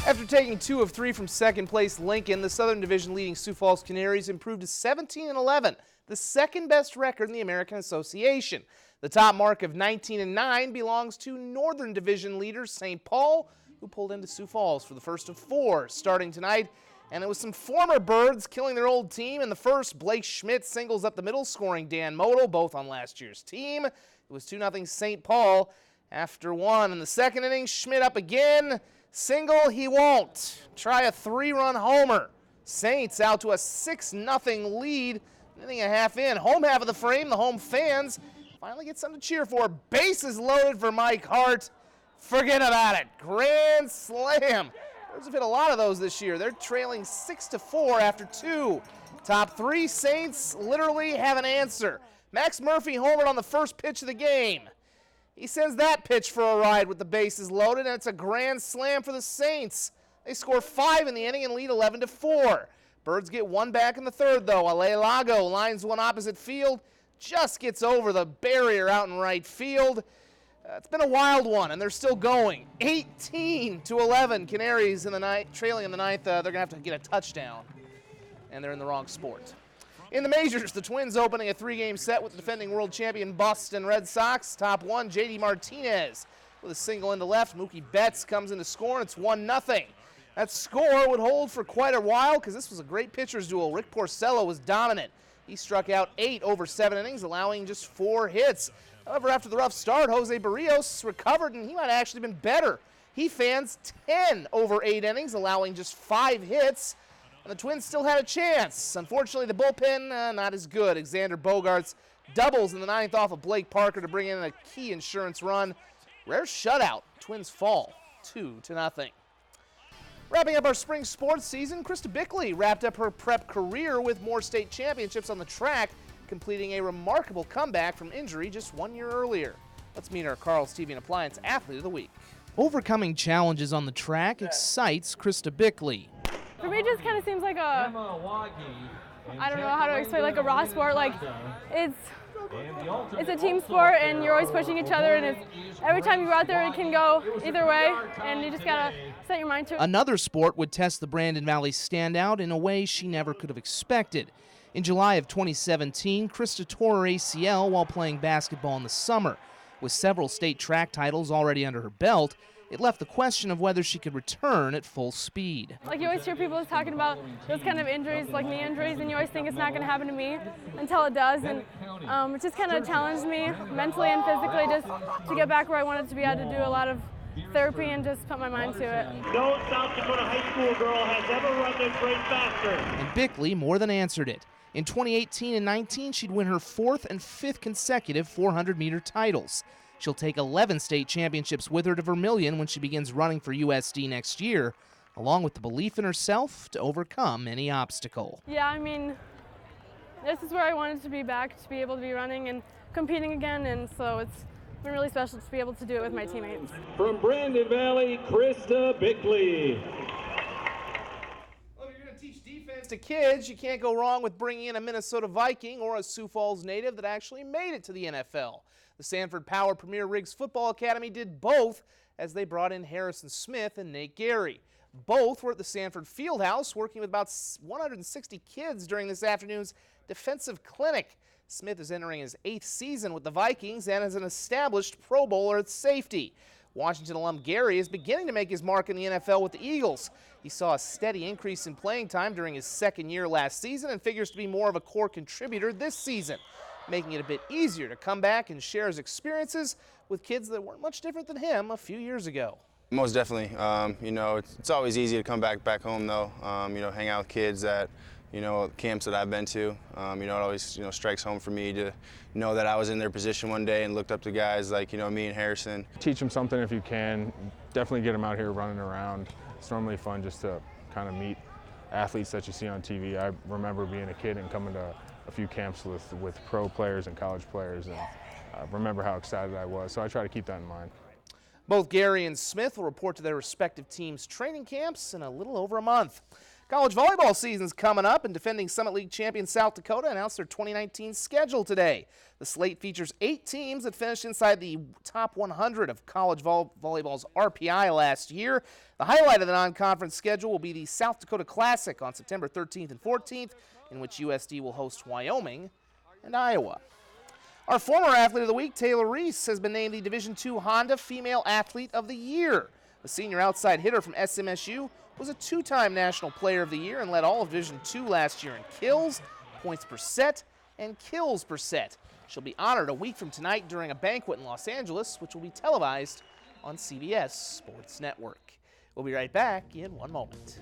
After taking 2 of 3 from second place Lincoln, the Southern Division leading Sioux Falls Canaries improved to 17-11, the second best record in the American Association. The top mark of 19-9 belongs to Northern Division leader St. Paul, who pulled into Sioux Falls for the first of 4 starting tonight. And it was some former Birds killing their old team. In the first, Blake Schmidt singles up the middle, scoring Dan Model, both on last year's team. It was 2-0 St. Paul after 1. In the second inning, Schmidt up again. Single, he won't. Try a 3-run homer. Saints out to a 6-0 lead. Inning and a half in. Home half of the frame, the home fans finally get something to cheer for. Bases loaded for Mike Hart. Forget about it. Grand slam. Birds have hit a lot of those this year. They're trailing 6-4 after 2. Top 3 Saints literally have an answer. Max Murphy homered on the first pitch of the game. He sends that pitch for a ride with the bases loaded, and it's a grand slam for the Saints. They score 5 in the inning and lead 11-4. Birds get 1 back in the third, though. Ale Lago lines one opposite field, just gets over the barrier out in right field. It's been a wild one, and they're still going. 18-11, Canaries in the ninth, trailing in the ninth. They're going to have to get a touchdown, and they're in the wrong sport. In the majors, the Twins opening a 3-game set with the defending world champion Boston Red Sox. Top 1, J.D. Martinez with a single into left. Mookie Betts comes in to score, and it's 1-0. That score would hold for quite a while because this was a great pitcher's duel. Rick Porcello was dominant. He struck out 8 over 7 innings, allowing just 4 hits. However, after the rough start, Jose Barrios recovered, and he might have actually been better. He fans 10 over 8 innings, allowing just 5 hits. And the Twins still had a chance. Unfortunately, the bullpen, not as good. Xander Bogaerts doubles in the 9th off of Blake Parker to bring in a key insurance run. Rare shutout. Twins fall 2-0. Wrapping up our spring sports season, Krista Bickley wrapped up her prep career with more state championships on the track, completing a remarkable comeback from injury just 1 year earlier. Let's meet our Carl's TV and Appliance Athlete of the Week. Overcoming challenges on the track excites Krista Bickley. For me, it just kind of seems like I don't know how to explain, like a raw sport. Like, it's a team sport, and you're always pushing each other, and every time you go out there, it can go either way, and you just gotta set your mind to it. Another sport would test the Brandon Valley standout in a way she never could have expected. In July of 2017, Krista tore her ACL while playing basketball in the summer. With several state track titles already under her belt, it left the question of whether she could return at full speed. Like, you always hear people talking about those kind of injuries, like knee injuries, and you always think it's not going to happen to me until it does. And it just kind of challenged me mentally and physically just to get back where I wanted to be. I had to do a lot of therapy and just put my mind to it. No South Dakota high school girl has ever run this race faster. And Bickley more than answered it. In 2018 and 19, she'd win her 4th and 5th consecutive 400-meter titles. She'll take 11 state championships with her to Vermillion when she begins running for USD next year, along with the belief in herself to overcome any obstacle. Yeah, I mean, this is where I wanted to be back, to be able to be running and competing again, and so it's been really special to be able to do it with my teammates. From Brandon Valley, Krista Bickley. Well, if you're going to teach defense to kids, you can't go wrong with bringing in a Minnesota Viking or a Sioux Falls native that actually made it to the NFL. The Sanford Power Premier Riggs Football Academy did both as they brought in Harrison Smith and Nate Gary. Both were at the Sanford Fieldhouse working with about 160 kids during this afternoon's defensive clinic. Smith is entering his 8th season with the Vikings and is an established Pro Bowler at safety. Washington alum Gary is beginning to make his mark in the NFL with the Eagles. He saw a steady increase in playing time during his 2nd year last season and figures to be more of a core contributor this season, making it a bit easier to come back and share his experiences with kids that weren't much different than him a few years ago. Most definitely. It's always easy to come back home, though. Hang out with kids at, camps that I've been to. It always, strikes home for me to know that I was in their position one day and looked up to guys like, me and Harrison. Teach them something if you can. Definitely get them out here running around. It's normally fun just to kind of meet athletes that you see on TV. I remember being a kid and coming to a few camps with pro players and college players, and remember how excited I was. So I try to keep that in mind. Both Gary and Smith will report to their respective teams' training camps in a little over a month. College volleyball season's coming up, and defending Summit League champion South Dakota announced their 2019 schedule today. The slate features 8 teams that finished inside the top 100 of college volleyball's RPI last year. The highlight of the non-conference schedule will be the South Dakota Classic on September 13th and 14th, in which USD will host Wyoming and Iowa. Our former athlete of the week, Taylor Reese, has been named the Division II Honda Female Athlete of the Year. The senior outside hitter from SMSU was a 2-time National Player of the Year and led all of Division II last year in kills, points per set, and kills per set. She'll be honored a week from tonight during a banquet in Los Angeles, which will be televised on CBS Sports Network. We'll be right back in one moment.